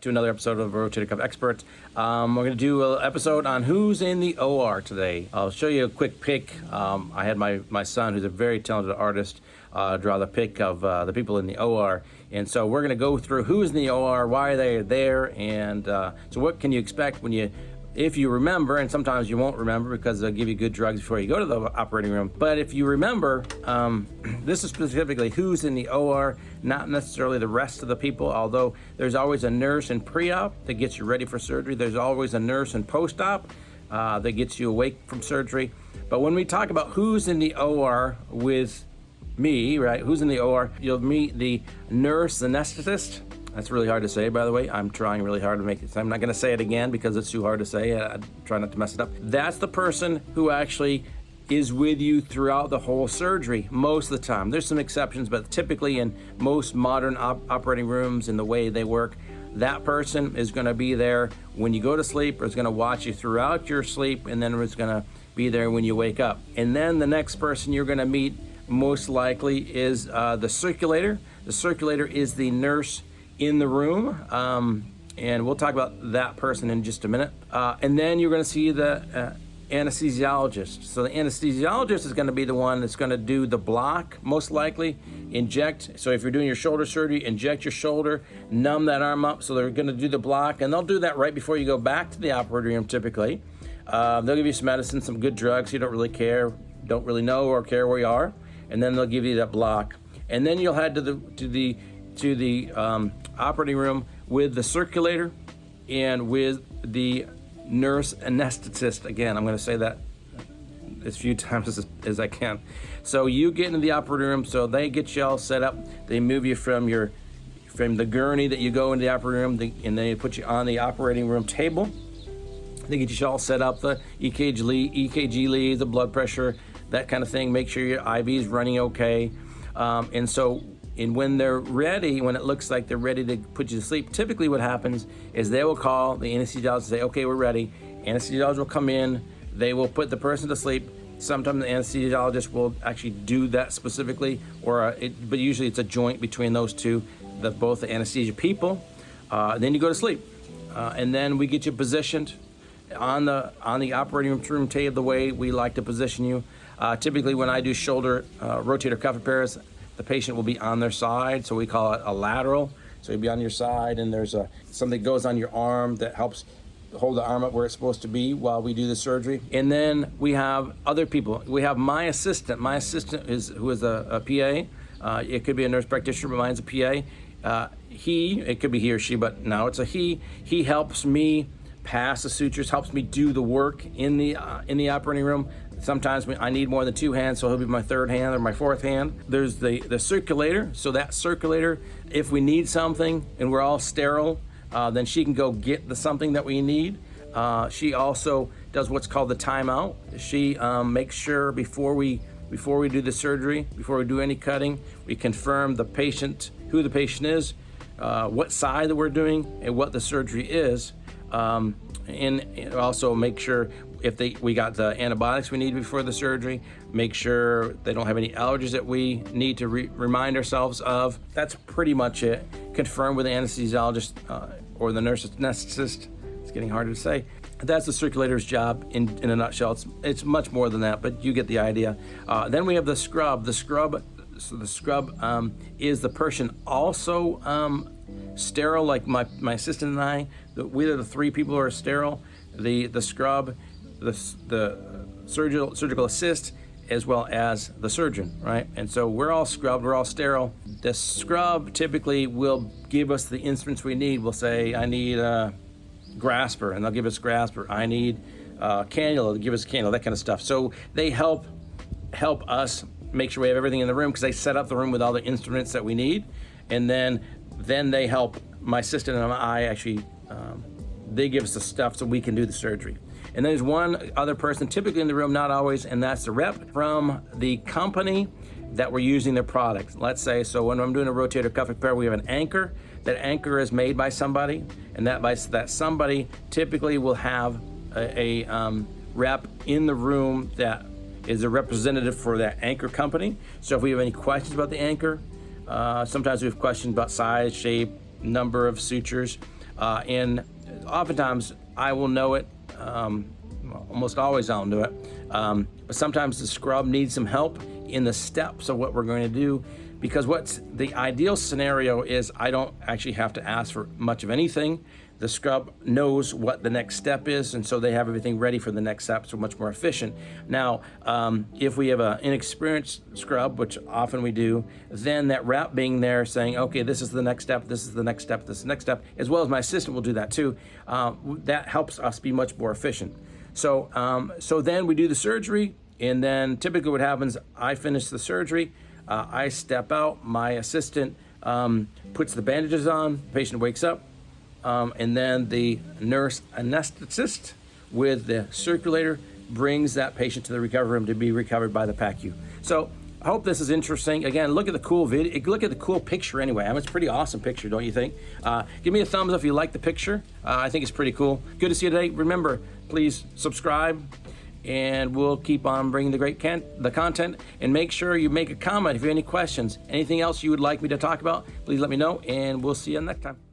back to another episode of Rotator Cuff Experts. We're going to do an episode on who's in the OR today. I'll show you a quick pic. I had my son, who's a very talented artist, draw the pic of the people in the OR. And so we're going to go through who's in the OR, why they're there, and so what can you expect if you remember, and sometimes you won't remember because they'll give you good drugs before you go to the operating room. But if you remember, this is specifically who's in the OR, not necessarily the rest of the people, although there's always a nurse in pre-op that gets you ready for surgery. There's always a nurse in post-op that gets you awake from surgery. But when we talk about who's in the OR with me, right, who's in the OR, you'll meet the nurse anesthetist. That's really hard to say, by the way. I'm trying really hard to make it. I'm not going to say it again because it's too hard to say. I try not to mess it up. That's the person who actually is with you throughout the whole surgery most of the time. There's some exceptions, but typically in most modern operating rooms and the way they work, that person is going to be there when you go to sleep, or is going to watch you throughout your sleep, and then is going to be there when you wake up. And then the next person you're going to meet most likely is the circulator. The circulator is the nurse in the room, and we'll talk about that person in just a minute. And then you're going to see the anesthesiologist. So the anesthesiologist is going to be the one that's going to do the block, most likely, inject. So if you're doing your shoulder surgery, inject your shoulder, numb that arm up. So they're going to do the block, and they'll do that right before you go back to the operating room typically. They'll give you some medicine, some good drugs. You don't really know or care where you are, and then they'll give you that block. And then you'll head to the operating room with the circulator and with the nurse anesthetist. Again, I'm going to say that as few times as I can. So you get into the operating room, so they get you all set up. They move you from the gurney that you go into the operating room, and they put you on the operating room table. They get you all set up, the EKG leads, the blood pressure, that kind of thing. Make sure your IV is running okay. And when they're ready, when it looks like they're ready to put you to sleep, typically what happens is they will call the anesthesiologist and say, okay, we're ready. Anesthesiologist will come in, they will put the person to sleep. Sometimes the anesthesiologist will actually do that specifically, but usually it's a joint between those two, both the anesthesia people. Then you go to sleep. And then we get you positioned on the operating room table the way we like to position you. Typically when I do shoulder rotator cuff repairs, the patient will be on their side, so we call it a lateral. So you'll be on your side, and there's something that goes on your arm that helps hold the arm up where it's supposed to be while we do the surgery. And then we have other people. We have my assistant. My assistant who is a PA. It could be a nurse practitioner, but mine's a PA. It could be he or she, but now it's a he. He helps me pass the sutures, helps me do the work in the operating room. Sometimes I need more than two hands, so he'll be my third hand or my fourth hand. There's the circulator. So that circulator, if we need something and we're all sterile, then she can go get something that we need. She also does what's called the timeout. She makes sure before we do the surgery, before we do any cutting, we confirm who the patient is, what side that we're doing, and what the surgery is. And also make sure we got the antibiotics we need before the surgery, make sure they don't have any allergies that we need to remind ourselves of. That's pretty much it. Confirm with the anesthesiologist or the nurse anesthetist. It's getting harder to say. That's the circulator's job in a nutshell. It's much more than that, but you get the idea. Then we have the scrub. The scrub is the person also sterile, like my assistant and I. We are the three people who are sterile. The scrub, the surgical assist, as well as the surgeon, right? And so we're all scrubbed, we're all sterile. The scrub typically will give us the instruments we need. We'll say, I need a grasper, and they'll give us grasper. I need a cannula, they'll give us a cannula, that kind of stuff. So they help us make sure we have everything in the room, because they set up the room with all the instruments that we need. And then they help my assistant and I actually, they give us the stuff so we can do the surgery. And there's one other person typically in the room, not always, and that's the rep from the company that we're using their product. Let's say, so when I'm doing a rotator cuff repair, we have an anchor. That anchor is made by somebody, and that somebody typically will have a rep in the room that is a representative for that anchor company. So if we have any questions about the anchor, sometimes we have questions about size, shape, number of sutures, And oftentimes I will know it. Almost always I'll do it. But sometimes the scrub needs some help in the steps of what we're going to do, because what's the ideal scenario is I don't actually have to ask for much of anything. The scrub knows what the next step is, and so they have everything ready for the next step, so much more efficient. Now, if we have an inexperienced scrub, which often we do, then that rep being there saying, okay, this is the next step, this is the next step, this is the next step, as well as my assistant will do that too, that helps us be much more efficient. So then we do the surgery, and then typically what happens, I finish the surgery, I step out, my assistant puts the bandages on, the patient wakes up, and then the nurse anesthetist with the circulator brings that patient to the recovery room to be recovered by the PACU. So I hope this is interesting. Again, look at the cool video. Look at the cool picture anyway. I mean, it's a pretty awesome picture, don't you think? Give me a thumbs up if you like the picture. I think it's pretty cool. Good to see you today. Remember, please subscribe, and we'll keep on bringing the content. And make sure you make a comment if you have any questions. Anything else you would like me to talk about, please let me know, and we'll see you next time.